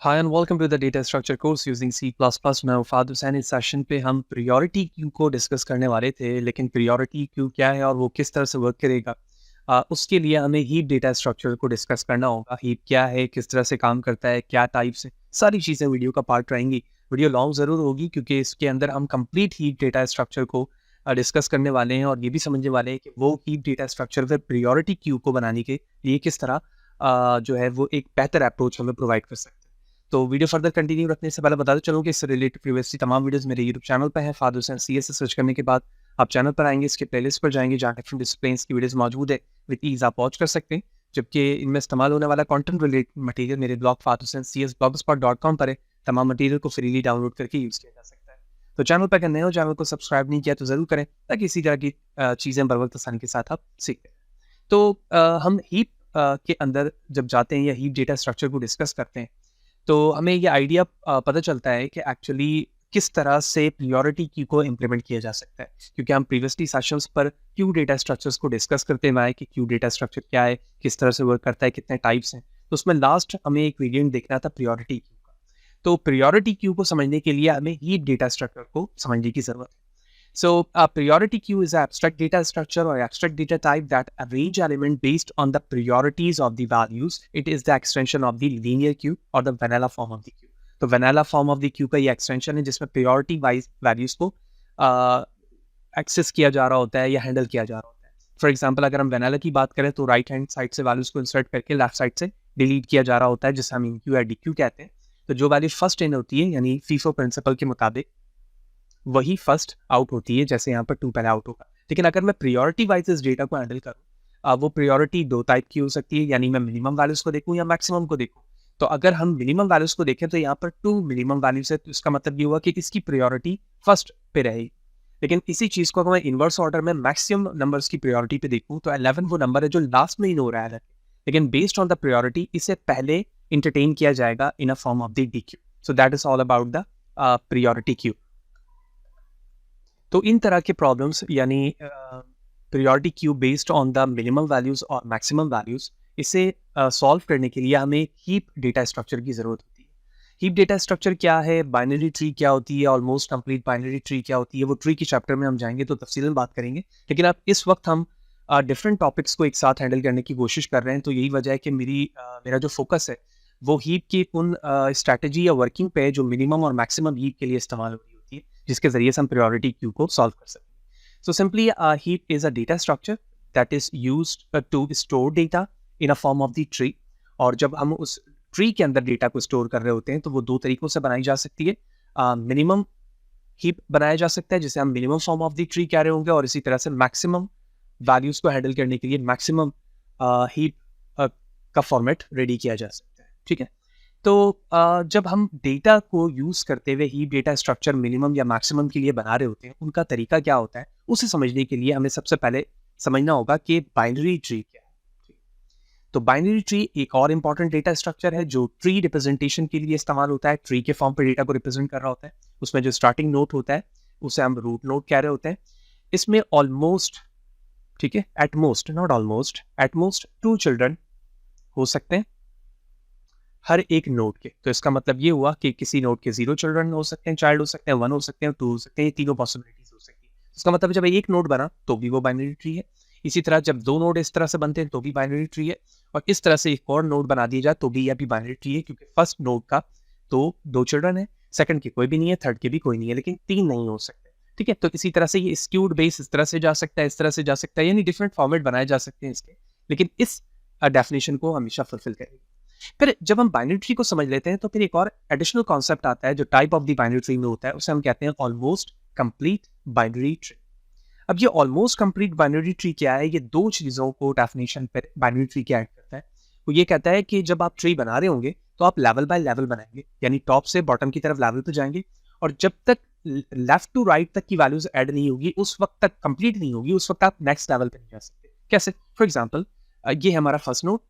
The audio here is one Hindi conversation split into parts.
Hi and welcome to the data structure course using C plus plus. मैं उफाद हुसैन। इस सेशन पे हम प्रियोरिटी क्यू को डिस्कस करने वाले थे, लेकिन प्रियोरिटी क्यू क्या है और वो किस तरह से वर्क करेगा, उसके लिए हमें हीप डेटा स्ट्रक्चर को डिस्कस करना होगा। हीप क्या है, किस तरह से काम करता है, क्या टाइप्स है, सारी चीज़ें वीडियो का पार्ट रहेंगी। वीडियो लॉन्ग ज़रूर होगी क्योंकि इसके अंदर हम कंप्लीट हीप डेटा स्ट्रक्चर को डिस्कस करने वाले हैं और ये भी समझने वाले हैं कि वो हीप डेटा स्ट्रक्चर फिर प्रियोरिटी क्यू को बनाने के लिए किस तरह जो है वो एक बेहतर अप्रोच हमें प्रोवाइड कर सकते हैं। तो वीडियो फर्दर कंटिन्यू रखने से पहले बताते चलूँ कि इससे रिलेटेड प्रीवियसली तमाम वीडियोस मेरे यूट्यूब चैनल पर हैं। फाद हुसैन CS सर्च करने के बाद आप चैनल पर आएंगे, इसके प्लेलिस्ट पर जाएंगे जहाँ डिफरेंट डिसिप्लिन्स की वीडियोस मौजूद है। विद ईज आप वॉच कर सकते हैं, जबकि इनमें इस्तेमाल होने वाला कंटेंट रिलेटेड मटेरियल मेरे ब्लॉग fathusaincS.blogspot.com पर है। तमाम मटेरियल को फ्रीली डाउनलोड करके यूज़ किया जा सकता है। तो चैनल पर अगर नए हो, चैनल को सब्सक्राइब नहीं किया तो ज़रूर करें ताकि इसी तरह की चीज़ें बर वक्त आसानी के साथ आप सीखें। तो हम हीप के अंदर जब जाते हैं या हीप डेटा स्ट्रक्चर को डिस्कस करते हैं तो हमें ये आइडिया पता चलता है कि एक्चुअली किस तरह से प्रियोरिटी क्यू को इम्प्लीमेंट किया जा सकता है, क्योंकि हम प्रीवियसली सेशंस पर क्यू डेटा स्ट्रक्चर्स को डिस्कस करते हुए आए कि क्यू डेटा स्ट्रक्चर क्या है, किस तरह से वर्क करता है, कितने टाइप्स हैं। तो उसमें लास्ट हमें एक वेरिएंट देखना था प्रियोरिटी क्यू का। तो प्रियोरिटी क्यू को समझने के लिए हमें हीप डेटा स्ट्रक्चर को समझने की जरूरत है। So a priority queue is an abstract data structure or abstract data type that arrange element based on the priorities of the values. It is the extension of the linear queue or the vanilla form of the queue. तो vanilla form of the queue का ये extension है जिसमें priority wise values को एक्सेस किया जा रहा होता है या हैंडल किया जा रहा होता है। फॉर एग्जाम्पल अगर हम vanilla की बात करें तो राइट हैंड साइड से वैल्यूज को इंसर्ट करके लेफ्ट साइड से डिलीट किया जा रहा होता है, जिसे हम इन क्यू या डी क्यू कहते हैं। तो जो वैल्यू फर्स्ट इन होती है यानी फीफो प्रिंसिपल के मुताबिक वही फर्स्ट आउट होती है, जैसे यहाँ पर 2 पहले आउट होगा। लेकिन अगर मैं प्रियोरिटी वाइज इस डेटा को हैंडल करूँ, वो प्रियोरिटी 2 टाइप की हो सकती है, यानी मैं मिनिमम वैल्यूज को देखूँ या मैक्सिमम को देखूँ। तो अगर हम मिनिमम वैल्यूज को देखें तो यहाँ पर 2 मिनिमम वैल्यूज है, तो इसका मतलब ये हुआ कि इसकी प्रियोरिटी फर्स्ट पे रहेगी। लेकिन इसी चीज को अगर मैं इनवर्स ऑर्डर में मैक्सिमम नंबर्स की प्रियोरिटी पे देखूँ तो 11 वो नंबर है जो लास्ट में इन हो रहा है, लेकिन बेस्ड ऑन द प्रियोरिटी इसे पहले इंटरटेन किया जाएगा in a form of the dequeue. So that is all about the priority queue. तो इन तरह के प्रॉब्लम्स यानी priority queue based on the minimum values और मैक्सिमम वैल्यूज, इसे सॉल्व करने के लिए हमें हीप डेटा स्ट्रक्चर की ज़रूरत होती है। हीप डेटा स्ट्रक्चर क्या है, बाइनरी ट्री क्या होती है, ऑलमोस्ट कंप्लीट बाइनरी ट्री क्या होती है, वो ट्री के चैप्टर में हम जाएंगे तो तफसीलन बात करेंगे। लेकिन अब इस वक्त हम डिफरेंट टॉपिक्स को एक साथ हैंडल करने की कोशिश कर रहे हैं, तो यही वजह है कि मेरा जो फोकस है वो हीप की उन स्ट्रैटेजी या वर्किंग पे जो मिनिमम और मैक्सिमम हीप के लिए इस्तेमाल हो रही होती है, जिसके जरिए से हम प्रायोरिटी क्यू को सॉल्व कर सकते हैं। So simply heap is a data structure that is used to store data in a form of the tree. और जब हम उस ट्री के अंदर डेटा को स्टोर कर रहे होते हैं तो वो 2 तरीकों से बनाई जा सकती है। मिनिमम हीप बनाया जा सकता है जिसे हम minimum form of the tree कह रहे होंगे, और इसी तरह से मैक्सिमम वैल्यूज को हैंडल करने के लिए मैक्सिमम हीप का फॉर्मेट रेडी किया जा सकता है। ठीक है, तो जब हम डेटा को यूज करते हुए हीप डेटा स्ट्रक्चर मिनिमम या मैक्सिमम के लिए बना रहे होते हैं, उनका तरीका क्या होता है, उसे समझने के लिए हमें सबसे पहले समझना होगा कि बाइनरी ट्री क्या है। तो बाइनरी ट्री एक और इंपॉर्टेंट डेटा स्ट्रक्चर है जो ट्री रिप्रेजेंटेशन के लिए इस्तेमाल होता है। ट्री के फॉर्म पर डेटा को रिप्रेजेंट कर रहा होता है। उसमें जो स्टार्टिंग नोड होता है उसे हम रूट नोड कह रहे होते हैं। इसमें ऑलमोस्ट, ठीक है, at most, not almost, at most 2 children हो सकते हैं हर एक नोड के। तो इसका मतलब ये हुआ कि किसी नोड के 0 चिल्ड्रन हो सकते हैं, चाइल्ड हो सकते हैं, 1 हो सकते हैं, 2 हो सकते हैं, ये तीनों पॉसिबिलिटीज हो सकती है। इसका मतलब जब एक नोड बना तो भी वो बाइनरी ट्री है। इसी तरह जब 2 नोड इस तरह से बनते हैं तो भी बाइनरी ट्री है, और इस तरह से एक और नोड बना दिया जाए तो भी यह भी बाइनरी ट्री है, क्योंकि फर्स्ट नोड का तो 2 चिल्ड्रन है, सेकंड के कोई भी नहीं है, थर्ड के भी कोई नहीं है, लेकिन 3 नहीं हो सकते। ठीक है, तो इसी तरह से ये स्क्यूड बेस इस तरह से जा सकता है, इस तरह से जा सकता है, यानी डिफरेंट फॉर्मेट बनाए जा सकते हैं इसके, लेकिन इस डेफिनेशन को हमेशा फुलफिल करेंगे। फिर जब हम बाइनरी ट्री को समझ लेते हैं तो फिर एक और एडिशनल कॉन्सेप्ट आता है जो type of the binary tree में होता है, उसे हम कहते हैं ऑलमोस्ट कंप्लीट बाइनरी ट्री। अब ये ऑलमोस्ट कंप्लीट बाइनरी ट्री क्या है, ये 2 चीजों को डेफिनेशन पर बाइनरी ट्री क्या ऐड करता है। वो ये कहता है कि जब आप ट्री बना रहे होंगे तो आप लेवल बाय लेवल बनाएंगे, यानी टॉप से बॉटम की तरफ लेवल पे जाएंगे, और जब तक लेफ्ट टू राइट तक की वैल्यूज ऐड नहीं होगी, उस वक्त तक कंप्लीट नहीं होगी, उस वक्त आप नेक्स्ट लेवल पे नहीं जा सकते। कैसे? फॉर एग्जांपल ये हमारा फर्स्ट नोड,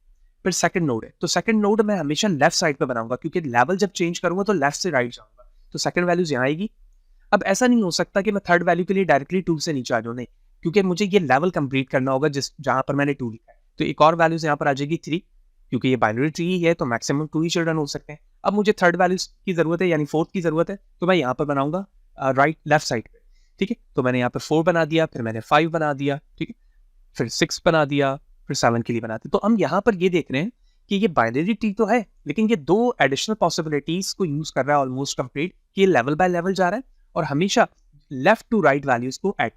फिर सेकंड नोड है, तो सेकंड नोड मैं हमेशा लेफ्ट साइड पे बनाऊंगा, क्योंकि लेवल जब चेंज करूंगा तो लेफ्ट से राइट जाऊंगा, तो सेकंड वैल्यूज यहाँ आएगी। अब ऐसा नहीं हो सकता कि मैं थर्ड वैल्यू के लिए डायरेक्टली 2 से नीचे आ जाऊं, नहीं, क्योंकि मुझे ये लेवल कंप्लीट करना होगा जिस जहां पर मैंने 2 लिखा है। तो एक और वैल्यूज यहाँ पर आ जाएगी 3, क्योंकि ये बाइनरी ट्री ही है तो मैक्सिमम 2 ही चिल्ड्रन हो सकते हैं। अब मुझे थर्ड वैल्यूज की जरूरत है यानी फोर्थ की जरूरत है, तो मैं यहाँ पर बनाऊंगा लेफ्ट साइड पे, ठीक है। तो मैंने यहाँ पर 4 बना दिया, फिर मैंने 5 बना दिया, ठीक है, फिर 6 बना दिया, फिर 7 के लिए बना दिया। तो हम यहाँ पर ये देख रहे हैं कि ये बाइनरी ट्री तो है, लेकिन ये दो एडिशनल पॉसिबिलिटीज को यूज कर रहा है ऑलमोस्ट कंप्लीट, कि लेवल बाय लेवल जा रहा है और हमेशा लेफ्ट टू राइट वैल्यूज को ऐड।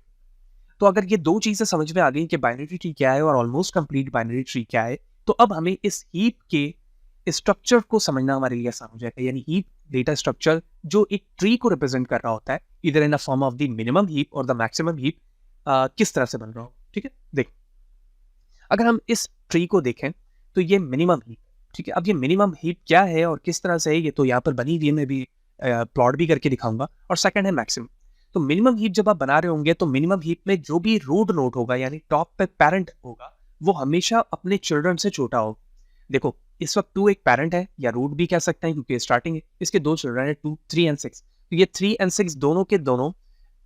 तो अगर ये दो चीजें समझ में आ गई कि बाइनरी ट्री क्या है और ऑलमोस्ट कंप्लीट बाइनरी ट्री क्या है, तो अब हमें इस हीप के स्ट्रक्चर को समझना हमारे लिए आसान हो जाएगा। यानी हीप डेटा स्ट्रक्चर जो एक ट्री को रिप्रेजेंट कर रहा होता है, इधर in the form of the minimum heap और द मैक्सिमम हीप, किस तरह से बन रहा हो, ठीक है। देख, अगर हम इस ट्री को देखें तो ये मिनिमम हीप, ठीक है। अब ये मिनिमम हीप क्या है और किस तरह से है, ये तो यहाँ पर बनी हुई है, मैं भी प्लॉट भी करके दिखाऊंगा। और सेकंड है मैक्सिमम। तो मिनिमम हीप जब आप बना रहे होंगे तो मिनिमम हीप में जो भी रूट नोड होगा यानी टॉप पे पेरेंट होगा, वो हमेशा अपने चिल्ड्रन से छोटा होगा। देखो, इस वक्त 2 एक पेरेंट है या रूट भी कह सकते हैं क्योंकि स्टार्टिंग है, इसके 2 चिल्ड्रन है 2, 3 एंड 6। तो ये 3 एंड 6 दोनों के दोनों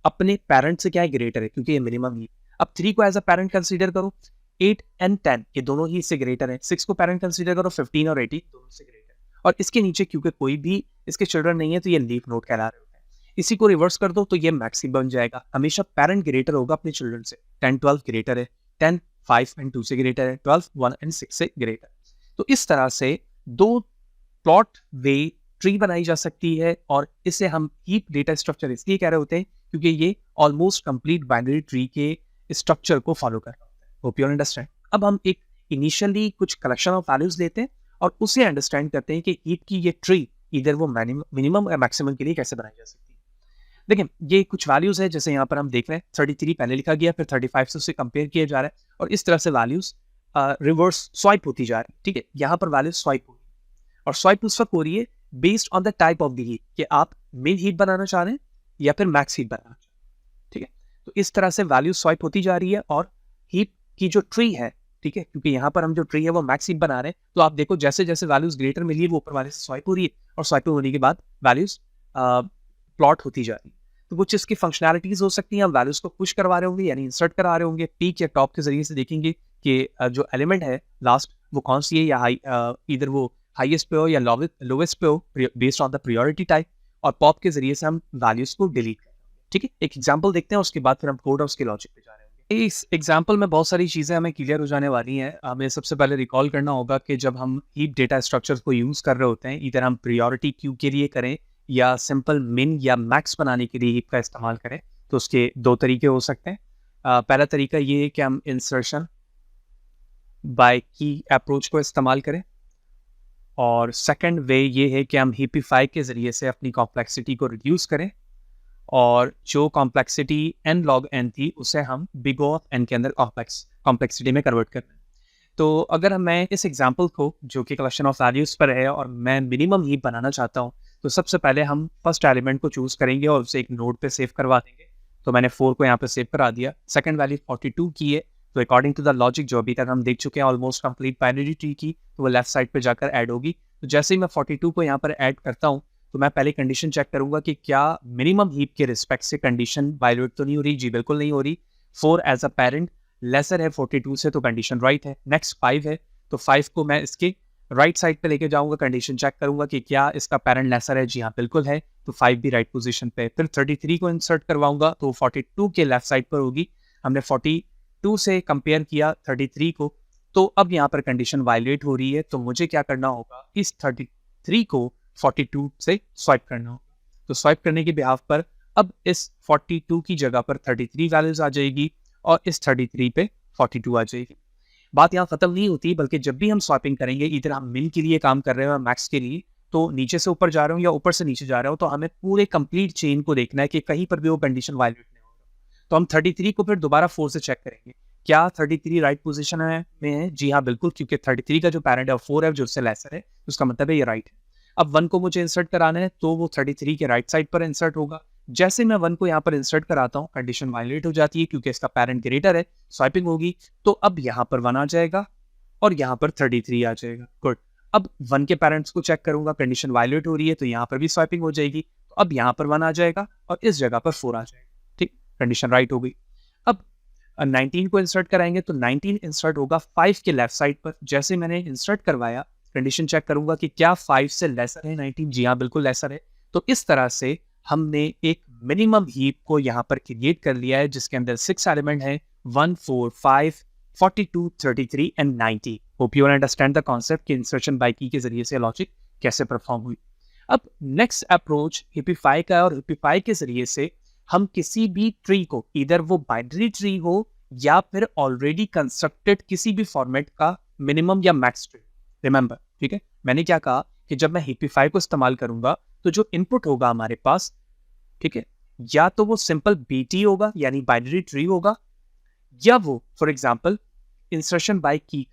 अपने पेरेंट से क्या है, ग्रेटर है, क्योंकि ये मिनिमम ही। अब 3 को एज अ पेरेंट कंसीडर करो, 8 एंड 10 ये दोनों ही इससे ग्रेटर है। 6 को पेरेंट कंसीडर करो, 15 और 18 दोनों से ग्रेटर। और इसके नीचे क्योंकि कोई भी इसके चिल्ड्रन नहीं है तो ये लीफ नोड कहला रहे होते हैं। इसी को रिवर्स कर दो तो ये मैक्सी बन जाएगा। हमेशा पेरेंट ग्रेटर होगा अपने चिल्ड्रन से। 10 12 ग्रेटर है, 10 5 एंड 2 से ग्रेटर है, 12 1 एंड 6 से ग्रेटर। तो इस तरह से दो प्लॉट वे ट्री बनाई जा सकती है और इसे हम हीप डेटा स्ट्रक्चर इसलिए कह रहे होते हैं क्योंकि ये ऑलमोस्ट कंप्लीट बाइनरी ट्री के स्ट्रक्चर को फॉलो कर रहा होता है। Hope you understand. अब हम एक इनिशियली कुछ कलेक्शन ऑफ वैल्यूज लेते हैं और उसे अंडरस्टैंड करते हैं कि हीप की ये ट्री इधर वो मिनिमम या मैक्सिमम के लिए कैसे बनाई जा सकती है। देखिए, ये कुछ वैल्यूज है, जैसे यहाँ पर हम देख रहे हैं 33 पहले लिखा गया, फिर 35 से उसे कंपेयर किया जा रहा है और इस तरह से वैल्यूज रिवर्स स्वाइप होती जा रही है, ठीक है। यहाँ पर वैल्यूज स्वाइप हो रही है और स्वाइप उस वक्त हो रही है based on the type of the heap, कि आप मिन हीप बनाना चाह रहे हैं या फिर मैक्स हीप बनाना चाह रहे हैं, ठीक है। तो इस तरह से वैल्यू स्वाइप होती जा रही है और हीप की जो ट्री है, ठीक है, क्योंकि यहाँ पर हम जो ट्री है वो मैक्स हीप बना रहे हैं, तो आप देखो जैसे जैसे वैल्यूज ग्रेटर मिली है वो ऊपर वाले से स्वाइप हो रही है और स्वाइप होने के बाद वैल्यूज प्लॉट होती जा रही है। तो कुछ इसकी फंक्शनैलिटीज हो सकती हैं, हम वैल्यूज को पुश करवा रहे होंगे यानी इंसर्ट करा रहे होंगे, पीक या टॉप के जरिए से देखेंगे कि जो एलिमेंट है लास्ट वो कौन सी है, या इधर वो हाईएस्ट पे हो या लोवेस्ट पे हो based on the priority type, और पॉप के जरिए से हम वैल्यूज को डिलीट करेंगे, ठीक है। एक एग्जांपल देखते हैं, उसके बाद फिर हम कोड और उसके लॉजिक पे जा रहे होंगे। इस एग्जांपल में बहुत सारी चीज़ें हमें क्लियर हो जाने वाली हैं। हमें सबसे पहले रिकॉल करना होगा कि जब हम हीप डेटा स्ट्रक्चर को यूज़ कर रहे होते हैं, इधर हम प्रायोरिटी क्यू के लिए करें या सिंपल मिन या मैक्स बनाने के लिए हीप का इस्तेमाल करें, तो उसके 2 तरीके हो सकते हैं। पहला तरीका ये है कि हम इंसर्शन बाय की अप्रोच को इस्तेमाल करें और सेकंड वे ये है कि हम हीपिफाई के ज़रिए से अपनी कॉम्प्लेक्सिटी को रिड्यूस करें और जो कॉम्प्लेक्सिटी n log n थी उसे हम बिग O ऑफ n के अंदर कॉम्प्लेक्सिटी में कन्वर्ट कर रहे हैं। तो अगर मैं इस एग्जांपल को जो कि कलेक्शन ऑफ वैल्यूज़ पर है और मैं मिनिमम हीप बनाना चाहता हूँ, तो सबसे पहले हम फर्स्ट एलिमेंट को चूज़ करेंगे और उसे एक नोड पे सेव करवा देंगे। तो मैंने 4 को यहाँ पे सेव करा दिया। सेकंड वैल्यू 42 की है, तो अकॉर्डिंग टू द लॉजिक जो अभी तक हम देख चुके हैं ऑलमोस्ट कंप्लीट बाइनरी ट्री की, तो वो लेफ्ट साइड पे जाकर ऐड होगी। तो जैसे ही मैं 42 को यहाँ पर ऐड करता हूँ तो मैं पहले कंडीशन चेक करूंगा कि क्या मिनिमम हीप के रिस्पेक्ट से कंडीशन वायलेट तो नहीं हो रही। जी बिल्कुल नहीं हो रही। 4 एज अ पेरेंट लेसर है 42 से, तो कंडीशन राइट है। नेक्स्ट 5 है, तो 5 को मैं इसके राइट साइड पे लेके जाऊंगा, कंडीशन चेक करूंगा कि क्या इसका पेरेंट लेसर है। जी हाँ बिल्कुल है, तो 5 भी राइट पोजीशन पे। फिर 33 को इंसर्ट करवाऊंगा तो 42 के लेफ्ट साइड पर होगी। हमने 42 से कंपेयर किया 33 को, तो अब यहाँ पर कंडीशन वायलेट हो रही है। तो मुझे क्या करना होगा, इस 33 को 42 से स्वाइप करना होगा। तो स्वाइप करने के बिहाफ पर अब इस 42 की जगह पर 33 वैल्यूज आ जाएगी और इस 33 पे 42 आ जाएगी। बात यहाँ खत्म नहीं होती, बल्कि जब भी हम स्वाइपिंग करेंगे, इधर हम मिन के लिए काम कर रहे हैं मैक्स के लिए, तो नीचे से ऊपर जा रहे हो या ऊपर से नीचे जा रहे हो, तो हमें पूरे कंप्लीट चेन को देखना है कि कहीं पर भी वो कंडीशन वायलेट नहीं हो रहा। तो हम 33 को फिर दोबारा 4 से चेक करेंगे, क्या 33 राइट पोजीशन में है। जी हाँ बिल्कुल, क्योंकि 33 का जो पैरेंट है 4 है जो उससे लेसर है, उसका मतलब है ये राइट है। अब 1 को मुझे इंसर्ट कराना है, तो वो 33 के राइट साइड पर इंसर्ट होगा। जैसे मैं 1 को यहाँ पर इंसर्ट कराता हूँ, कंडीशन वायलेट हो जाती है क्योंकि इसका पैरेंट ग्रेटर है, स्वाइपिंग होगी। तो अब यहाँ पर 1 आ जाएगा और यहाँ पर 33 आ जाएगा। गुड। अब 1 के पेरेंट्स को चेक करूंगा, कंडीशन वायलेट हो रही है, तो यहाँ पर भी स्वाइपिंग हो जाएगी। तो अब यहाँ पर 1 आ जाएगा और इस जगह पर 4 आ जाएगा। ठीक, कंडीशन राइट हो गई। अब 19 को इंसर्ट कराएंगे तो 19 इंसर्ट होगा 5 के लेफ्ट साइड पर। जैसे मैंने इंसर्ट करवाया, कंडीशन चेक करूंगा कि क्या 5 से लेसर है 19, जी हाँ बिल्कुल लेसर है। तो इस तरह से हमने एक मिनिमम हीप को यहाँ पर क्रिएट कर लिया है जिसके अंदर 6 एलिमेंट हैं, 1, 4, 5, 42, 33 and 90। Hope you understand the concept कि इंसर्शन बाय की के जरिए से लॉजिक कैसे परफॉर्म हुई। अब नेक्स्ट अप्रोच हिपिफाई का है और हिपिफाई के जरिए से हम किसी भी ट्री को, इधर वो बाइनरी ट्री हो या फिर ऑलरेडी कंस्ट्रक्टेड किसी भी फॉर्मेट का मिनिमम या मैक्स ट्री, रिमेंबर, ठीक है, मैंने क्या कहा कि जब मैं हिपिफाई को इस्तेमाल करूंगा तो जो इनपुट होगा हमारे पास, ठीक है, या तो वो सिंपल बीटी होगा यानी बाइनरी ट्री होगा, या वो फॉर एग्जांपल इंसर्शन बाय की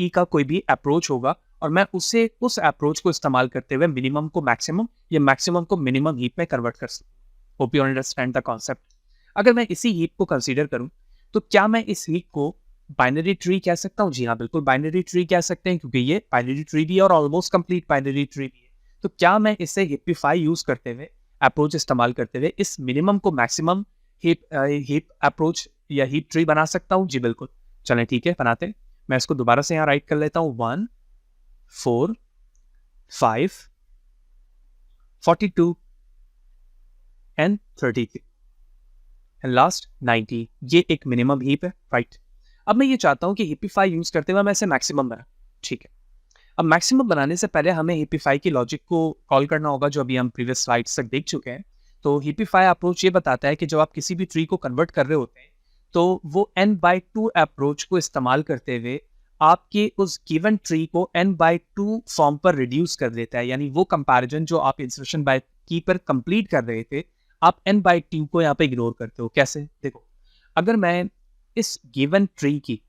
का कोई भी अप्रोच होगा और मैं उस अप्रोच को इस्तेमाल करते हुए मिनिमम को मैक्सिमम या मैक्सिमम को मिनिमम हीप में कन्वर्ट कर सकूं। Hope you understand the concept. अगर मैं इसी हीप को कंसीडर करूं तो क्या मैं इस हीप को बाइनरी ट्री कह सकता हूं? जी हाँ बिल्कुल बाइनरी ट्री कह सकते हैं क्योंकि ये बाइनरी ट्री भी है और ऑलमोस्ट कंप्लीट बाइनरी ट्री भी है। तो क्या मैं इसे हिपिफाई यूज करते हुए, अप्रोच इस्तेमाल करते हुए इस मिनिमम को मैक्सिमम हीप अप्रोच या हीप ट्री बना सकता हूं? जी बिल्कुल, चलें ठीक है बनाते हैं। मैं इसको दोबारा से यहाँ राइट कर लेता हूँ, 1, 4, 5, 42 एंड 33 एंड लास्ट 90। ये एक मिनिमम हीप है, राइट। अब मैं ये चाहता हूं कि हिपिफाई यूज करते हुए मैं इसे मैक्सिमम बना, ठीक है। अब मैक्सिमम बनाने से पहले हमें हिपिफाई की लॉजिक को कॉल करना होगा जो अभी हम प्रीवियस स्लाइड्स तक देख चुके हैं। तो हिपिफाई अप्रोच ये बताता है कि जब आप किसी भी ट्री को कन्वर्ट कर रहे होते हैं तो वो n/2 अप्रोच को इस्तेमाल करते हुए आपके उस गिवन ट्री को n/2 फॉर्म पर रिड्यूस कर देता है, यानी वो कंपैरिजन जो आप इंसर्शन बाय की पर कंप्लीट कर रहे थे आप n/2 को यहाँ पे इग्नोर करते हो। कैसे? देखो, अगर मैं इस गिवन ट्री की,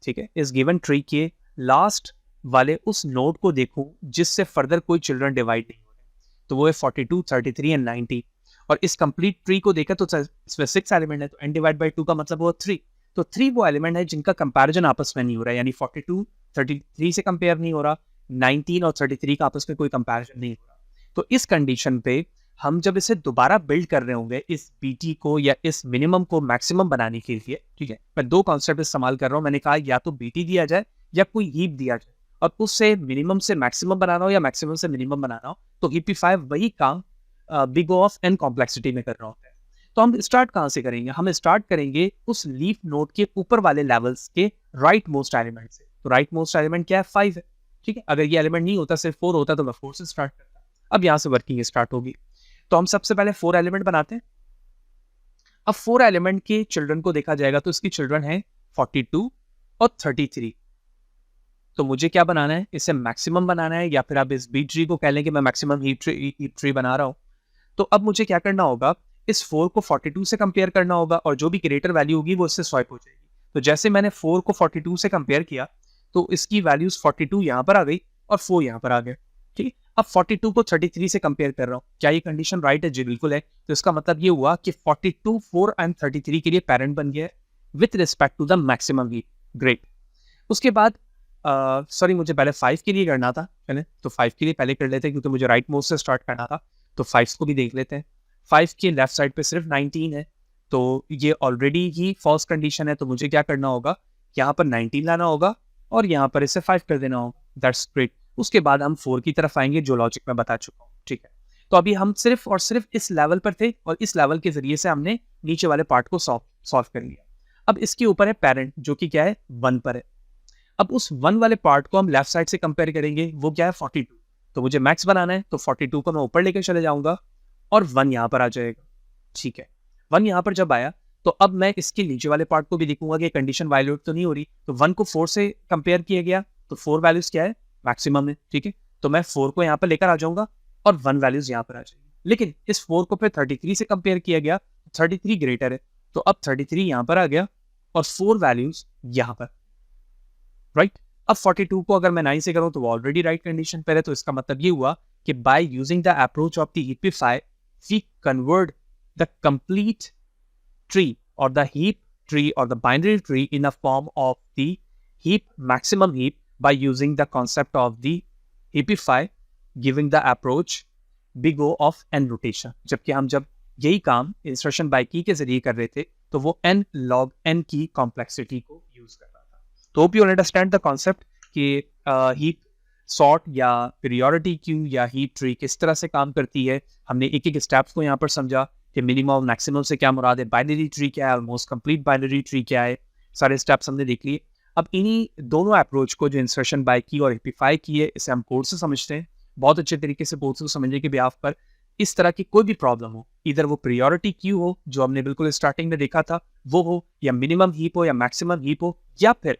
ठीक है, इस गिवन ट्री के लास्ट वाले उस नोड को देखूं जिससे फर्दर कोई चिल्ड्रन डिवाइड नहीं हो रहे, तो वो है 42, 33 एंड 90। और इस कंप्लीट ट्री को देखा तो इसमें 6 एलिमेंट है, तो n डिवाइड बाई 2 का मतलब वो 3। तो 3 वो एलिमेंट है जिनका कंपैरिजन आपस में नहीं हो रहा है, यानी 42 33 से कंपेयर नहीं हो रहा, 19 और 33 का आपस में कोई कंपैरिजन नहीं हो रहा। तो इस कंडीशन पे हम जब इसे दोबारा बिल्ड कर रहे होंगे इस बीटी को या इस मिनिमम को मैक्सिमम बनाने के लिए, ठीक है, मैं दो कॉन्सेप्ट इस्तेमाल कर रहा हूं। मैंने कहा या तो बीटी दिया जाए या कोई हीप दिया जाए और उससे मिनिमम से मैक्सिमम बनाना हो या मैक्सिमम से मिनिमम बनाना हो, तो हिपिफाई वही काम big O of n complexity में कर रहा होता है। तो हम स्टार्ट कहां से करेंगे? हम स्टार्ट करेंगे उस लीफ नोड के ऊपर वाले लेवल्स के राइट मोस्ट एलिमेंट से। तो राइट मोस्ट एलिमेंट क्या है? 5 है, ठीक है। अगर ये एलिमेंट नहीं होता, सिर्फ 4 होता, तो मैं 4 से स्टार्ट करता। अब यहां से वर्किंग स्टार्ट होगी। तो हम सबसे पहले 4 एलिमेंट बनाते हैं। अब 4 एलिमेंट के चिल्ड्रन को देखा जाएगा तो इसकी चिल्ड्रन है 42 और 33। तो मुझे क्या बनाना है? इसे मैक्सिमम बनाना है, या फिर आप इस बी ट्री को कह लें कि मैं मैक्सिमम हीप ट्री बना रहा हूं। तो अब मुझे क्या करना होगा? इस 4 को 42 से कंपेयर करना होगा और जो भी ग्रेटर वैल्यू होगी वो इससे स्वाइप हो जाएगी। तो जैसे मैंने 4 को 42 से कंपेयर किया तो इसकी वैल्यूज 42 यहां पर आ गई और 4 यहां पर आ गए, ठीक। अब 42 को 33 से कंपेयर कर रहा हूं, क्या ये कंडीशन राइट है? जी बिल्कुल है। तो इसका मतलब ये हुआ कि 42, 4 एंड 33 के लिए पेरेंट बन गया है with respect to the maximum heap. Great. उसके बाद सॉरी मुझे पहले 5 के लिए करना था, है ना, तो 5 के लिए पहले कर लेते हैं क्योंकि मुझे राइट मोस्ट से स्टार्ट करना था। तो 5 को भी देख लेते हैं। 5 के लेफ्ट साइड पे सिर्फ 19 है, तो ये ऑलरेडी ही फॉल्स कंडीशन है। तो मुझे क्या करना होगा? यहाँ पर 19 लाना होगा और यहाँ पर इसे 5 कर देना होगा। That's great. उसके बाद हम 4 की तरफ आएंगे जो लॉजिक में बता चुका हूँ, ठीक है। तो अभी हम सिर्फ और सिर्फ इस लेवल पर थे और इस लेवल के जरिए से हमने नीचे वाले पार्ट को सॉल्व कर लिया। अब इसके ऊपर है पेरेंट जो कि क्या है? 1 पर है। अब उस 1 वाले पार्ट को हम लेफ्ट साइड से कंपेयर करेंगे, वो क्या है? 42। तो मुझे मैक्स बनाना है, तो 42 को मैं ऊपर लेकर चले जाऊंगा और 1 यहां पर आ जाएगा, ठीक है। 1 यहां पर जब आया तो अब मैं इसके नीचे वाले पार्ट को भी देखूंगा कि कंडीशन वायलेट तो नहीं हो रही। तो 1 को 4 से कंपेयर किया गया तो 4 वैल्यूज क्या है? मैक्सिमम है, ठीक है। तो मैं 4 को यहाँ पर लेकर आ जाऊंगा और 1 वैल्यूज यहाँ पर आ जाएगी। लेकिन इस 4 को फिर 33 से कंपेयर किया गया, 33 ग्रेटर है, तो अब 33 यहाँ पर आ गया और 4 वैल्यूज यहाँ पर, राइट। अब 42 को अगर मैं 9 से करूं तो वो ऑलरेडी राइट कंडीशन पर है। तो इसका मतलब ये हुआ कि by using the approach of the heapify we convert the complete tree or the heap tree or the binary tree in a form of the heap maximum heap by using the concept of the heapify giving the approach big O of n rotation। जबकि हम जब यही काम insertion by key के जरिए कर रहे थे तो वो n log n की complexity को यूज कर रहा था। तो hope you understand the concept कि heap सॉर्ट या पीरियोडिक क्यू या हीप ट्री किस तरह से काम करती है, हमने एक एक स्टेप्स को यहाँ पर समझा कि मिनिमम मैक्सिमम से क्या मुराद है, बाइनरी ट्री क्या है, ऑलमोस्ट कंप्लीट बाइनरी ट्री क्या है, सारे स्टेप्स हमने देख लिए। अब इन्हीं दोनों अप्रोच को, जो इंसर्शन बाय की और हिपिफाई की है, इसे हम कोड से समझते हैं। बहुत अच्छे तरीके से कोड से समझने के बिहाफ पर इस तरह की कोई भी प्रॉब्लम हो, इधर वो प्रायोरिटी क्यू हो जो हमने बिल्कुल स्टार्टिंग में देखा था वो हो, या मिनिमम हीप हो या मैक्सिमम हीप हो, या फिर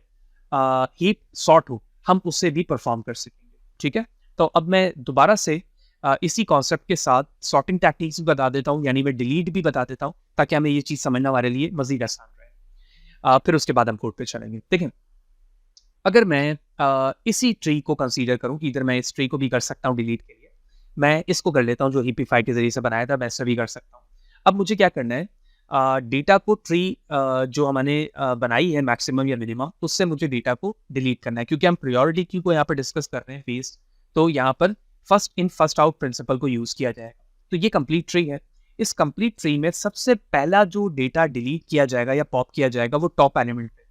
हीप सॉर्ट हो, हम उससे भी परफॉर्म कर सकेंगे। ठीक है, तो अब मैं दोबारा से इसी कॉन्सेप्ट के साथ सॉर्टिंग टैक्टिक्स भी बता देता हूँ, यानी मैं डिलीट भी बता देता हूँ, ताकि हमें ये चीज़ समझना हमारे लिए मजीद आसान रहे। फिर उसके बाद हम कोड पे चलेंगे। देखें, अगर मैं इसी ट्री को कंसीडर करूं कि इधर मैं इस ट्री को भी कर सकता हूं डिलीट के लिए, मैं इसको कर लेता हूं जो हिपिफाई के जरिए से बनाया था, मैं ऐसा भी कर सकता हूं। अब मुझे क्या करना है, डेटा को ट्री जो हमने बनाई है मैक्सिमम या मिनिमम, उससे मुझे डेटा को डिलीट करना है, क्योंकि हम प्रायोरिटी क्यू को यहाँ पर डिस्कस कर रहे हैं फेस, तो यहाँ पर first in first out principle को यूज किया जाएगा। तो ये कंप्लीट ट्री है। इस कंप्लीट ट्री में सबसे पहला जो डेटा डिलीट किया जाएगा या पॉप किया जाएगा वो टॉप एलिमेंट पे।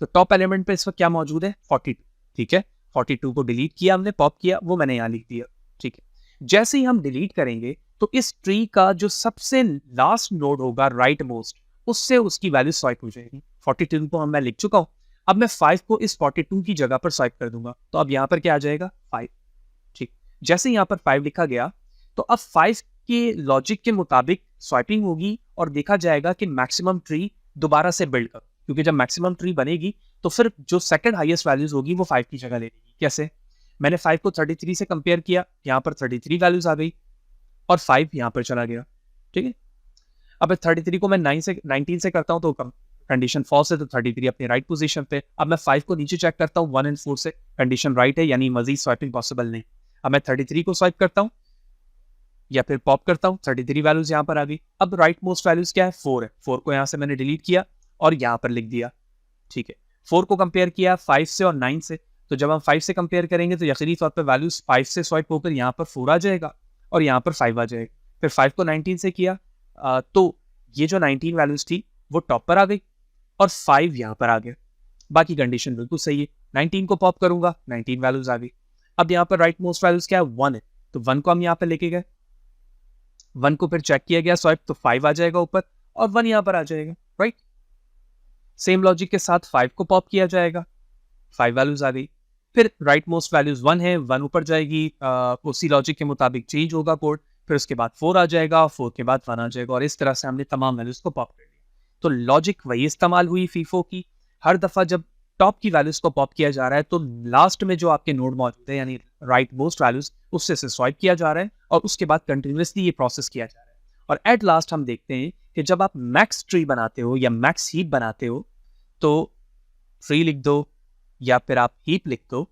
तो टॉप एलिमेंट पे इस वक्त क्या मौजूद है, 42। ठीक है, 42 को डिलीट किया हमने, पॉप किया, वो मैंने यहाँ लिख दिया। ठीक है, जैसे ही हम डिलीट करेंगे तो इस ट्री का जो सबसे लास्ट नोड होगा राइट मोस्ट, उससे उसकी वैल्यू स्वाइप हो जाएगी। 42 को मैं लिख चुका हूं, अब मैं 5 को इस 42 की जगह पर स्वाइप कर दूंगा, तो अब यहाँ पर क्या आ जाएगा, 5। ठीक, जैसे यहाँ पर 5 लिखा गया तो अब 5 के लॉजिक के मुताबिक स्वाइपिंग होगी और देखा जाएगा कि मैक्सिमम ट्री दोबारा से बिल्ड करो, क्योंकि जब मैक्सिमम ट्री बनेगी तो फिर जो सेकंड हाईएस्ट वैल्यूज होगी वो 5 की जगह ले लेगी। कैसे, मैंने 5 को 33 से कंपेयर किया, यहाँ पर 33 वैल्यूज आ गई और 5 यहाँ पर चला गया। ठीक है, अब 33 को मैं 19 से करता हूँ तो कंडीशन फॉल्स है, तो 33 अपनी राइट पोजीशन पे। अब मैं 5 को नीचे चेक करता हूँ 1 और 4 से, कंडीशन राइट है, यानी मजीद स्वाइपिंग पॉसिबल नहीं। अब मैं 33 को स्वाइप करता हूँ या फिर पॉप करता हूँ, 33 वैल्यूज यहाँ पर आ गई। अब राइट मोस्ट वैल्यूज क्या है, 4 है, 4 को यहाँ से मैंने डिलीट किया और यहाँ पर लिख दिया। ठीक है, 4 को कंपेयर किया 5 से और 9 से, तो जब हम 5 से कंपेयर करेंगे तो यकीनी तौर पर वैल्यूज 5 से स्वाइप होकर यहाँ पर 4 आ जाएगा और यहाँ पर 5 आ जाएगा। फिर 5 को 19 से किया तो ये जो 19 वैल्यूज थी वो टॉप पर आ गई और 5 यहाँ पर आ गया। बाकी कंडीशन बिल्कुल सही है। 19 को पॉप करूंगा, 19 वैल्यूज आ गई। अब यहाँ पर राइट मोस्ट वैल्यूज क्या है, 1 है, तो 1 को हम यहाँ पर लेके गए, 1 को फिर चेक किया गया स्वाइप, तो 5 आ जाएगा ऊपर और 1 यहाँ पर आ जाएगा। राइट, सेम लॉजिक के साथ 5 को पॉप किया जाएगा, 5 वैल्यूज आ गई। फिर राइट मोस्ट वैल्यूज 1 है, 1 ऊपर जाएगी, उसी लॉजिक के मुताबिक चेंज होगा कोड, फिर उसके बाद 4 आ जाएगा, 4 के बाद 1 आ जाएगा, और इस तरह से हमने तमाम वैल्यूज को पॉप कर लिया। तो लॉजिक वही इस्तेमाल हुई फीफो की, हर दफा जब टॉप की वैल्यूज को पॉप किया जा रहा है तो लास्ट में जो आपके नोड मौजूद है यानी राइट मोस्ट वैल्यूज, उससे स्वाइप किया जा रहा है और उसके बाद कंटिन्यूसली ये प्रोसेस किया जा रहा है। और एट लास्ट हम देखते हैं कि जब आप मैक्स ट्री बनाते हो या मैक्स हीप बनाते हो तो ट्री लिख दो या फिर आप हीप लिख दो,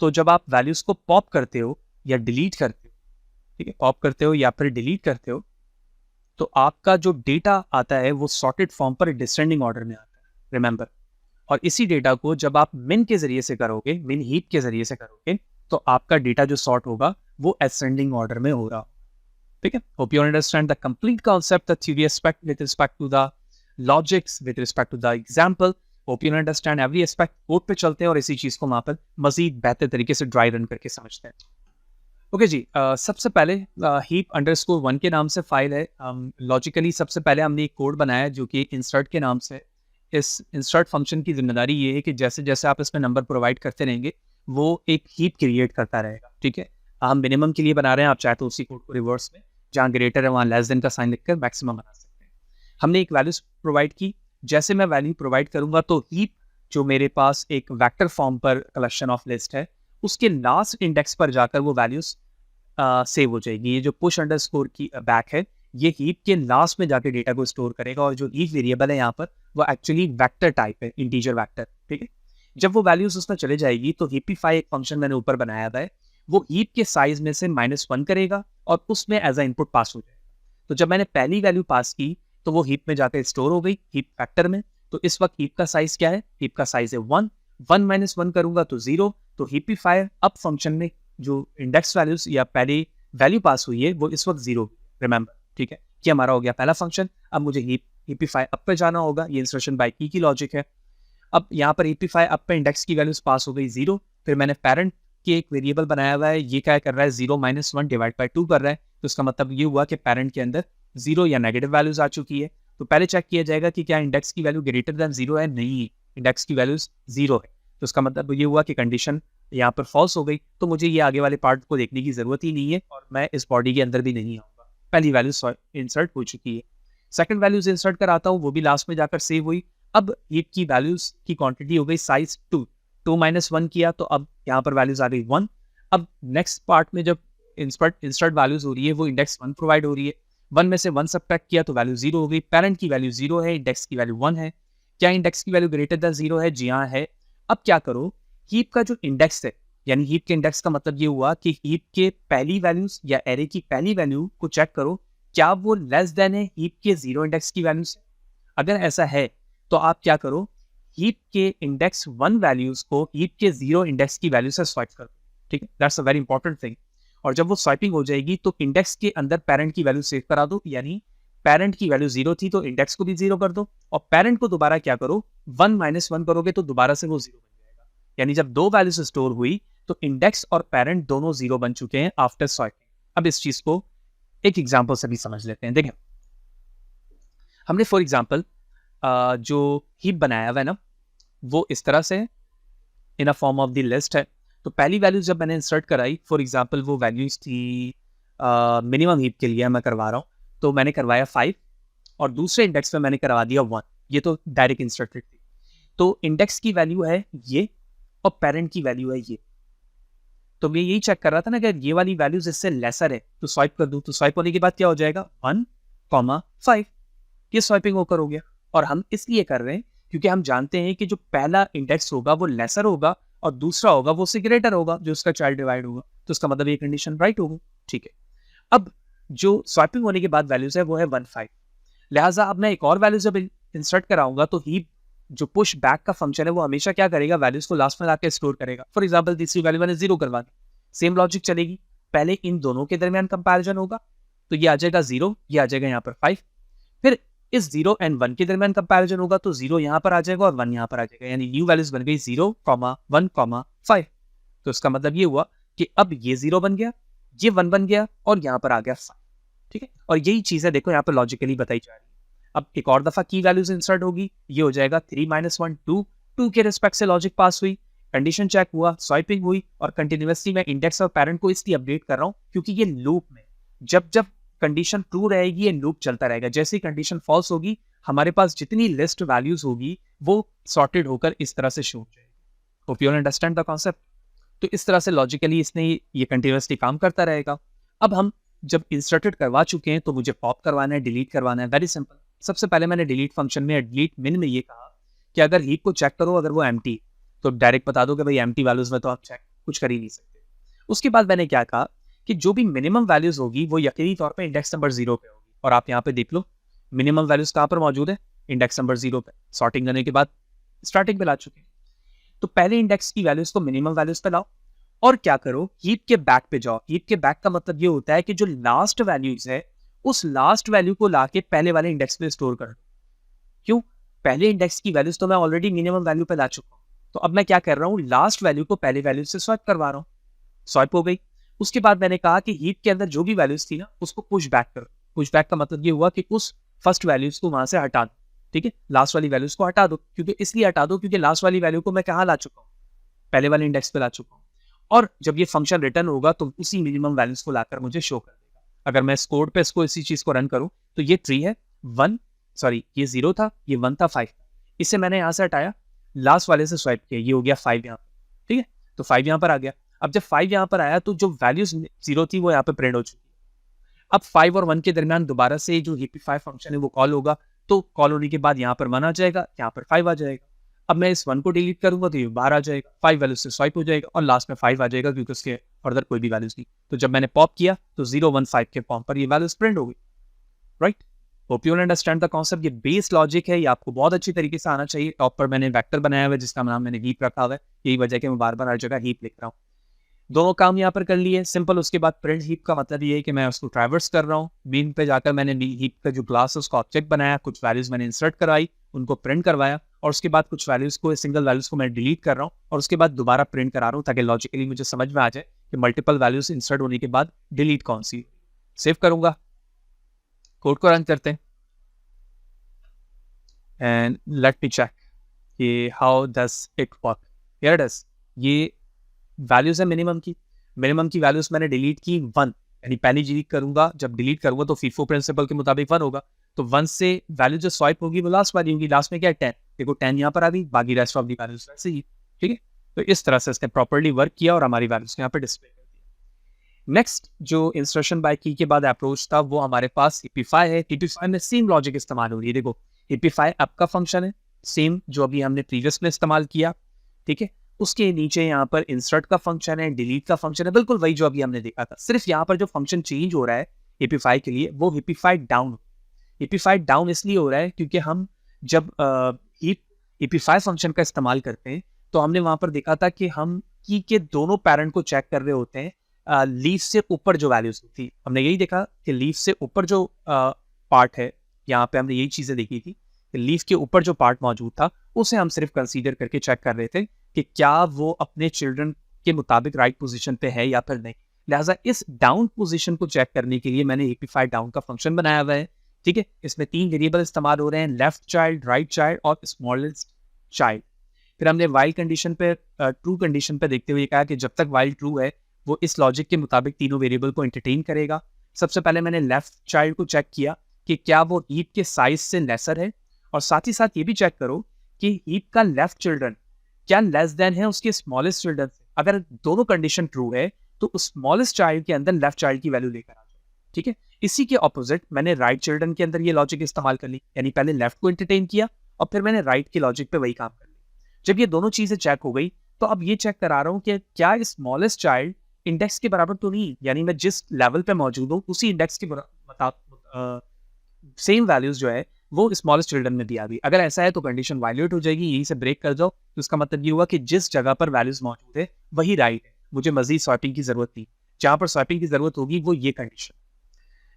तो जब आप वैल्यूज को पॉप करते हो या डिलीट करते हो, ठीक है, पॉप करते हो या फिर डिलीट करते हो, तो आपका जो डेटा आता है वो सॉर्टेड फॉर्म पर डिसेंडिंग ऑर्डर में आता है, रिमेंबर। और इसी डेटा को जब आप मिन के जरिए से करोगे, मिन हीप के जरिए से करोगे, तो आपका डेटा जो सॉर्ट होगा वो असेंडिंग ऑर्डर में हो रहा। ठीक है, hope you understand the complete concept, the theory aspect with respect to the logics, with respect to the example. Hope you understand every aspect. Code पे चलते हैं और इसी चीज को वहां पर मजीद बेहतर तरीके से ड्राई रन करके समझते हैं। ओके जी, सबसे पहले हीप अंडरस्कोर 1 के नाम से फाइल है। लॉजिकली सबसे पहले हमने एक कोड बनाया जो कि इंसर्ट के नाम से। इस इंसर्ट फंक्शन की जिम्मेदारी ये है कि जैसे जैसे आप इसमें नंबर प्रोवाइड करते रहेंगे वो एक हीप क्रिएट करता रहेगा। ठीक है, हम मिनिमम के लिए बना रहे हैं, आप चाहे तो उसी कोड को रिवर्स में जहाँ ग्रेटर है वहाँ लेस देन का साइन लिखकर मैक्सिमम बना सकते हैं। हमने एक वैल्यूज प्रोवाइड की, जैसे मैं वैल्यू प्रोवाइड करूंगा तो हीप जो मेरे पास एक वेक्टर फॉर्म पर कलेक्शन ऑफ लिस्ट है उसके लास्ट इंडेक्स पर जाकर वो वैल्यूज सेव हो जाएगी। ये जो पुश अंडरस्कोर की बैक है ये हीप के लास्ट में जाके डेटा को स्टोर करेगा, और जो हीप वेरिएबल है यहाँ पर वो एक्चुअली वेक्टर टाइप है, इंटीजर वेक्टर। ठीक है, जब वो वैल्यूज उसमें चले जाएगी तो हीपिफाई एक फंक्शन मैंने ऊपर बनाया है, वो हीप के साइज में से -1 करेगा और उसमें एज अ इनपुट पास हो जाएगा। तो जब मैंने पहली वैल्यू पास की तो वो हीप में जाकर स्टोर हो गई हीप फैक्टर में। तो इस वक्त हीप का साइज क्या है, हीप का साइज है 1, 1 - 1 करूंगा तो 0। तो हीपिफायर अब फंक्शन में जो इंडेक्स वैल्यूज या पहली वैल्यू पास हुई है वो इस वक्त 0, रिमेंबर। ठीक है, कि हमारा हो गया पहला फंक्शन। अब मुझे हीपिफाई अप पे जाना होगा, ये इंसर्शन बाय की लॉजिक है। अब यहाँ पर हीपिफाई अप पे इंडेक्स की वैल्यूज पास हो गई 0, फिर मैंने पेरेंट के एक वेरिएबल बनाया हुआ है, ये क्या कर रहा है 0 - 1 डिवाइड बाय 2 कर रहा है, तो इसका मतलब ये हुआ कि पेरेंट के अंदर 0 या नेगेटिव वैल्यूज आ चुकी है। तो पहले चेक किया जाएगा कि क्या इंडेक्स की वैल्यू ग्रेटर देन 0 है, नहीं, इंडेक्स की वैल्यूज 0 है, तो इसका मतलब ये हुआ कि कंडीशन यहाँ पर फॉल्स हो गई, तो मुझे ये आगे वाले पार्ट को देखने की जरूरत ही नहीं है और मैं इस बॉडी के अंदर भी नहीं आऊंगा, पहली वैल्यू इंसर्ट हो चुकी है। सेकंड वैल्यूज इंसर्ट कराता हूँ, वो भी लास्ट में जाकर सेव हुई। अब हीप की वैल्यूज की क्वांटिटी हो गई साइज 2, 2 - 1 किया तो अब यहाँ पर वैल्यूज आ गई 1। अब नेक्स्ट पार्ट में जब इंसर्ट वैल्यूज हो रही है वो इंडेक्स 1 प्रोवाइड हो रही है, 1 में से 1 सब्ट्रैक्ट किया तो वैल्यू 0 हो गई, पेरेंट की वैल्यू 0 है, इंडेक्स की वैल्यू 1 है। क्या इंडेक्स की वैल्यू ग्रेटर देन 0 है? जी हाँ है। अब क्या करो, हीप का जो इंडेक्स है, यानी हीप के इंडेक्स का मतलब ये हुआ कि हीप के पहली वैल्यूज या एरे की पहली वैल्यू को चेक करो, क्या वो लेस देन है हीप के 0 इंडेक्स की वैल्यू से। अगर ऐसा है तो आप क्या करो, हीप के इंडेक्स 1 वैल्यूज को हीप के 0 इंडेक्स की वैल्यू से स्वाइप कर दो, ठीक है, that's a very important thing. और जब वो स्वाइपिंग हो जाएगी तो इंडेक्स के अंदर पेरेंट की वैल्यू सेव करा दो, यानी पेरेंट की वैल्यू 0 थी तो इंडेक्स को भी 0 कर दो, और पेरेंट को दोबारा क्या करो, 1 - 1 करोगे तो दोबारा से वो 0 बन जाएगा। यानी जब दो वैल्यूज स्टोर हुई तो इंडेक्स और पेरेंट दोनों 0 बन चुके हैं आफ्टर स्वाइपिंग। अब इस चीज को एक एग्जाम्पल से भी समझ लेते हैं। देखें, हमने फॉर एग्जाम्पल जो हीप बनाया हुआ है ना, वो इस तरह से in a form of the list है। तो पहली वैल्यू जब मैंने इंसर्ट कराई, फॉर एग्जांपल वो वैल्यूज थी मिनिमम हीप के लिए मैं करवा रहा हूँ, तो मैंने करवाया 5 और दूसरे इंडेक्स में मैंने करवा दिया 1। ये तो डायरेक्ट इंसर्टेड थी। तो इंडेक्स की वैल्यू है ये और पेरेंट की वैल्यू है ये। तो मैं यही चेक कर रहा था ना कि ये वाली वैल्यूज इससे लेसर है तो स्वाइप कर दूं, तो स्वाइप होने के बाद क्या हो जाएगा 1, 5। ये स्वाइपिंग होकर हो गया। और हम इसलिए कर रहे हैं क्योंकि हम जानते हैं कि जो पहला इंडेक्स होगा वो लेसर होगा और दूसरा होगा वो उससे ग्रेटर होगा, जो उसका चाइल्ड डिवाइड होगा, तो उसका मतलब ये कंडीशन राइट होगी, ठीक है। अब जो स्वाइपिंग होने के बाद वैल्यूज है वो है 1, 5। लिहाजा अब मैं एक और वैल्यू जब इंसर्ट कराऊंगा तो हीप जो पुश बैक का फंक्शन है वो हमेशा क्या करेगा, वैल्यूज को लास्ट में लाके स्टोर करेगा। फॉर एग्जांपल तीसरी वैल्यू मैंने 0 करवा दी, सेम लॉजिक चलेगी, पहले इन दोनों के दरमियान कंपैरिजन होगा, तो ये आ जाएगा 0, ये आ जाएगा यहाँ पर 5। फिर इस 0 एंड 1 के दरमियान कंपैरिजन होगा तो 0 यहाँ पर आ जाएगा और 1 यहाँ पर आ जाएगा, यानी न्यू वैल्यूज बन गई 0, 1, 5। तो इसका मतलब ये हुआ कि अब ये 0 बन गया, ये 1 बन गया और यहाँ पर आ गया 5, ठीक है। और यही चीज है, देखो यहाँ पर लॉजिकली बताई जा रही है। अब एक और दफा की वैल्यूज इंसर्ट होगी, ये हो जाएगा 3 - 1, 2 के रिस्पेक्ट से लॉजिक पास हुई, कंडीशन चेक हुआ, स्वाइपिंग हुई, और कंटिन्यूअसली मैं इंडेक्स और पेरेंट को इसलिए अपडेट कर रहा हूँ क्योंकि ये लूप में जब जब कंडीशन ट्रू रहेगी ये लूप चलता रहेगा, जैसे ही कंडीशन फॉल्स होगी हमारे पास जितनी लिस्ट वैल्यूज होगी वो सॉर्टेड होकर इस तरह से शो हो जाएगी। Hope you understand the concept. तो इस तरह से लॉजिकली इसने ये कंटिन्यूअसली काम करता रहेगा। अब हम जब इंसर्टेड करवा चुके हैं तो मुझे पॉप करवाना है, डिलीट करवाना है, वेरी सिंपल। सबसे पहले मैंने डिलीट फंक्शन में डिलीट मिन में ये कहा कि अगर हीप को चेक करो, अगर वो एम्प्टी तो डायरेक्ट बता दो कि भाई एम्प्टी वैल्यूज में तो आप चेक कुछ कर ही नहीं सकते। उसके बाद मैंने क्या कहा कि जो भी मिनिमम वैल्यूज होगी वो यकीनी तौर पे इंडेक्स नंबर 0 पे होगी, और आप यहाँ पे देख लो मिनिमम वैल्यूज कहाँ पर मौजूद है, इंडेक्स नंबर 0 पे। सॉर्टिंग करने के बाद स्टार्टिंग पे ला चुके हैं, तो पहले इंडेक्स की वैल्यूज को मिनिमम वैल्यूज पे लाओ और क्या करो, हीप के बैक पे जाओ। हीप के बैक का मतलब ये होता है कि जो लास्ट वैल्यूज है उस लास्ट वैल्यू को लाके पहले वाले इंडेक्स पे स्टोर कर दो। क्यों? पहले इंडेक्स की वैल्यूज तो मैं ऑलरेडी मिनिमम वैल्यू पे ला चुका हूं, तो अब मैं क्या कर रहा हूं, लास्ट वैल्यू को पहले वैल्यू से स्वाइप करवा रहा हूं। स्वाइप हो गई। उसके बाद मैंने कहा कि हीप के अंदर जो भी वैल्यूज थी ना उसको पुश बैक करो। पुश बैक का मतलब ये हुआ कि उस फर्स्ट वैल्यूज को वहां से हटा दो, ठीक है, लास्ट वाली वैल्यूज को हटा दो। क्योंकि इसलिए हटा दो क्योंकि लास्ट वाली वैल्यू को मैं कहाँ ला चुका हूँ, पहले वाले इंडेक्स पे ला चुका हूँ, और जब ये फंक्शन रिटर्न होगा तो उसी मिनिमम वैल्यूज को लाकर मुझे शो कर देगा। अगर मैं इस कोड पे इसको इसी चीज को रन करूं तो ये 3 है, 1 सॉरी ये 0 था, ये 1 था, 5 था। इसे मैंने यहां से हटाया, लास्ट वाले से स्वाइप किया, ये हो गया 5 यहाँ पर, ठीक है। तो 5 यहाँ पर आ गया। अब जब 5 यहाँ पर आया तो जो वैल्यूज 0 थी वो यहाँ पे प्रिंट हो चुकी है। अब 5 और 1 के दरमियान दोबारा से जो हीपिफाई फंक्शन है वो कॉल होगा, तो कॉल होने के बाद यहाँ पर 1 आ जाएगा, यहाँ पर 5 आ जाएगा। अब मैं इस 1 को डिलीट करूंगा तो ये बाहर आ जाएगा, 5 वैल्यू से स्वाइप हो जाएगा और लास्ट में 5 आ जाएगा क्योंकि उसके फर्दर कोई भी वैल्यूज नहीं। तो जब मैंने पॉप किया तो 0, 1, 5 के फॉर्म पर ये वैल्यूज प्रिंट हो गई, right. Hope you understand the concept. ये बेस लॉजिक है, ये आपको बहुत अच्छी तरीके से आना चाहिए। टॉप पर मैंने वेक्टर बनाया हुआ है जिसका नाम मैंने हीप रखा हुआ है, यही वजह कि मैं बार बार हर जगह हीप लिख रहा हूँ। दोनों काम यहाँ पर कर लिए सिंपल। उसके बाद प्रिंट हीप का मतलब ये है कि मैं उसको ट्रैवर्स कर रहा हूँ। बीन पे जाकर मैंने हीप का जो क्लास है उसका ऑब्जेक्ट बनाया, कुछ वैल्यूज मैंने इंसर्ट कराई, उनको प्रिंट करवाया, और उसके बाद कुछ वैल्यूज को, सिंगल वैल्यूज को मैं डिलीट कर रहा हूँ और उसके बाद दोबारा प्रिंट करा रहा हूँ ताकि लॉजिकली मुझे समझ में आ जाए कि मल्टीपल वैल्यूज इंसर्ट होने के बाद डिलीट कौन सी। सेव करूंगा, कोड को रन करते हैं एंड लेट मी चेक कि how does it work. Here it is, ये वैल्यूज है मिनिमम की वैल्यूज मैंने डिलीट की 1, यानी पहली डिलीट करूंगा, जब डिलीट करूंगा तो फीफो प्रिंसिपल के मुताबिक 1 होगा, तो 1 से वैल्यू जो स्वाइप होगी वो लास्ट वाली होगी। लास्ट में क्या है 10, देखो 10 यहाँ पर आ गई, बाकी रेस्ट ऑफ दी वैल्यूज वैसे ही। ठीक है, तो इस तरह से इसने प्रॉपर्ली वर्क किया और हमारी वैल्यूज यहाँ पर डिस्प्ले कर दिया। नेक्स्ट जो इंस्ट्रक्शन बाय की के बाद अप्रोच था वो हमारे पास हिपिफाई है। हिपिफाई में सेम लॉजिक इस्तेमाल हो रही है। देखो हिपिफाई अप का फंक्शन है, सेम जो अभी हमने प्रीवियस में इस्तेमाल किया। ठीक है, उसके नीचे यहाँ पर इंसर्ट का फंक्शन है, डिलीट का फंक्शन है, बिल्कुल वही जो अभी हमने देखा था। सिर्फ यहाँ पर जो फंक्शन चेंज हो रहा है हिपिफाई के लिए वो हिपिफाई डाउन। हिपिफाई डाउन इसलिए हो रहा है क्योंकि हम जब हिपिफाई फंक्शन का इस्तेमाल करते हैं तो हमने वहां पर देखा था कि हम की के दोनों पैरेंट को चेक कर रहे होते हैं लीफ से ऊपर जो वैल्यूज थी। हमने यही देखा कि लीफ से ऊपर जो पार्ट है, यहाँ पे हमने यही चीजें देखी थी कि लीफ के ऊपर जो पार्ट मौजूद था उसे हम सिर्फ कंसीडर करके चेक कर रहे थे कि क्या वो अपने चिल्ड्रन के मुताबिक राइट पोजीशन पे है या फिर नहीं। लिहाजा इस डाउन पोजीशन को चेक करने के लिए मैंने हिपिफाई डाउन का फंक्शन बनाया हुआ है। ठीक है, इसमें 3 वेरिएबल इस्तेमाल हो रहे हैं, लेफ्ट चाइल्ड, राइट चाइल्ड और स्मॉलेस्ट चाइल्ड। फिर हमने वाइल कंडीशन पे, ट्रू कंडीशन पे देखते हुए कहा कि जब तक वाइल ट्रू है वो इस लॉजिक के मुताबिक तीनों वेरिएबल को एंटरटेन करेगा। सबसे पहले मैंने लेफ्ट चाइल्ड को चेक किया कि क्या वो हीप के साइज से लेसर है, और साथ ही साथ ये भी चेक करो कि हीप का लेफ्ट चिल्ड्रन क्या लेस देन है उसके स्मॉलेस्ट चिल्ड्रन से। अगर दोनों कंडीशन ट्रू है तो स्मॉलेस्ट चाइल्ड के अंदर लेफ्ट चाइल्ड की वैल्यू लेकर आ जाओ। ठीक है, इसी के ऑपोजिट मैंने राइट चिल्ड्रन के अंदर ये लॉजिक इस्तेमाल कर ली, यानी पहले लेफ्ट को एंटरटेन किया और फिर मैंने राइट के लॉजिक पे वही काम कर लिया। जब ये दोनों चीजें चेक हो गई तो अब ये चेक करा रहा हूँ कि क्या स्मॉलेस्ट चाइल्ड इंडेक्स के बराबर तो नहीं, यानी मैं जिस लेवल पे मौजूद हूँ उसी इंडेक्स के सेम वैल्यूज जो है वो स्मॉलेस्ट चिल्ड्रन में भी आ गई। अगर ऐसा है तो कंडीशन वायलेट हो जाएगी, यहीं से ब्रेक कर जाओ। तो उसका मतलब ये हुआ कि जिस जगह पर वैल्यूज मौजूद है वही राइट है, मुझे मजीद स्वैपिंग की जरूरत नहीं। जहां पर स्वैपिंग की जरूरत होगी वो ये कंडीशन।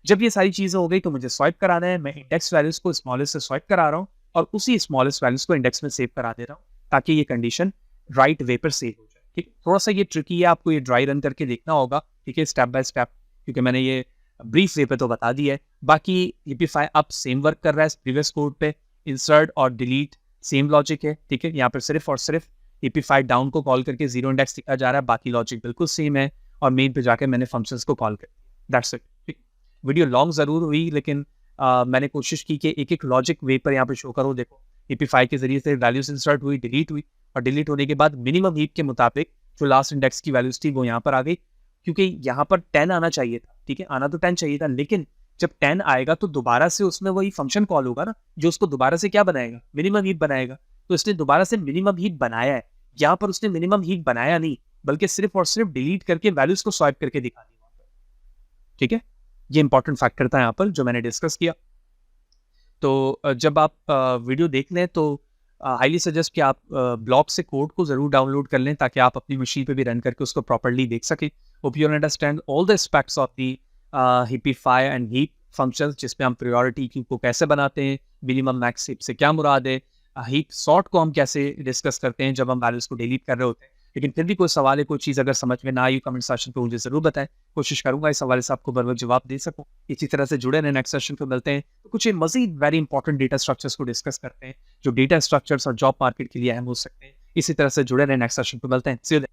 जब ये सारी चीजें हो गई तो मुझे स्वाइप कराना है, मैं इंडेक्स वैल्यूज को स्मॉलेस्ट से स्वाइप करा रहा हूँ और उसी स्मॉलेस्ट वैल्यूज को इंडेक्स में सेव करा दे रहा हूँ ताकि ये कंडीशन राइट वे पर सेव हो जाए। ठीक, थोड़ा सा ये ट्रिकी है, आपको ये ड्राई रन करके देखना होगा। ठीक है, स्टेप बाय स्टेप, क्योंकि मैंने ये ब्रीफ वे पे तो बता दिया है। बाकी हिपिफाई अप सेम वर्क कर रहा है प्रीवियस कोड पे, इंसर्ट और डिलीट सेम लॉजिक है। ठीक है, यहाँ पर सिर्फ और सिर्फ हिपिफाई डाउन को कॉल करके 0 इंडेक्स लिखा जा रहा है, बाकी लॉजिक बिल्कुल सेम है और मेन पे जाकर मैंने फंक्शंस को कॉल कर दिया। That's it. ठीक, वीडियो लॉन्ग जरूर हुई लेकिन मैंने कोशिश की कि एक एक लॉजिक वे पर यहाँ पे शो करो। देखो हिपिफाई के जरिए से वैल्यूज इंसर्ट हुई, डिलीट हुई और डिलीट होने के बाद मिनिमम हीप के मुताबिक जो लास्ट इंडेक्स की वैल्यूज थी वो यहाँ पर आ गई, क्योंकि यहाँ पर 10 आना चाहिए था। ठीक है, आना तो 10 चाहिए था, लेकिन जब 10 आएगा तो दोबारा से उसमें वही फंक्शन कॉल होगा ना जो उसको दोबारा से क्या बनाएगा, मिनिमम हीप बनाएगा। तो इसने दोबारा से मिनिमम हीप बनाया है। यहाँ पर उसने मिनिमम हीप बनाया नहीं, बल्कि सिर्फ और सिर्फ डिलीट करके वैल्यूज को स्वाइप करके दिखा दी वहां पर। ठीक है, ये इंपॉर्टेंट फैक्टर था यहाँ पर जो मैंने डिस्कस किया। तो जब आप वीडियो देख लें तो हाईली सजेस्ट कि आप ब्लॉग से कोड को जरूर डाउनलोड कर लें ताकि आप अपनी मशीन पे भी रन करके उसको प्रॉपर्ली देख सकें। Hope you understand all the aspects of the heapify and heap functions, जिसमें हम प्रायोरिटी क्यू को कैसे बनाते हैं, मिनिमम मैक्स हीप से क्या मुराद है, हीप सॉर्ट को हम कैसे डिस्कस करते हैं जब हम वैल्यूज को डिलीट कर रहे होते हैं। लेकिन फिर भी कोई सवाल है, कोई चीज़ अगर समझ में ना आई कमेंट सेक्शन पे मुझे जरूर बताएं, कोशिश करूंगा इस हवाले से आपको बर वक्त जवाब दे सकूं। इसी तरह से जुड़े रहें, नेक्स्ट सेशन पे मिलते हैं तो कुछ मजीद वेरी इंपॉर्टेंट डेटा स्ट्रक्चर्स को डिस्कस करते हैं जो डेटा स्ट्रक्चर्स और जॉब मार्केट के लिए अहम हो सकते हैं। इसी तरह से जुड़े रहें, नेक्स्ट सेशन पे मिलते हैं। See you then.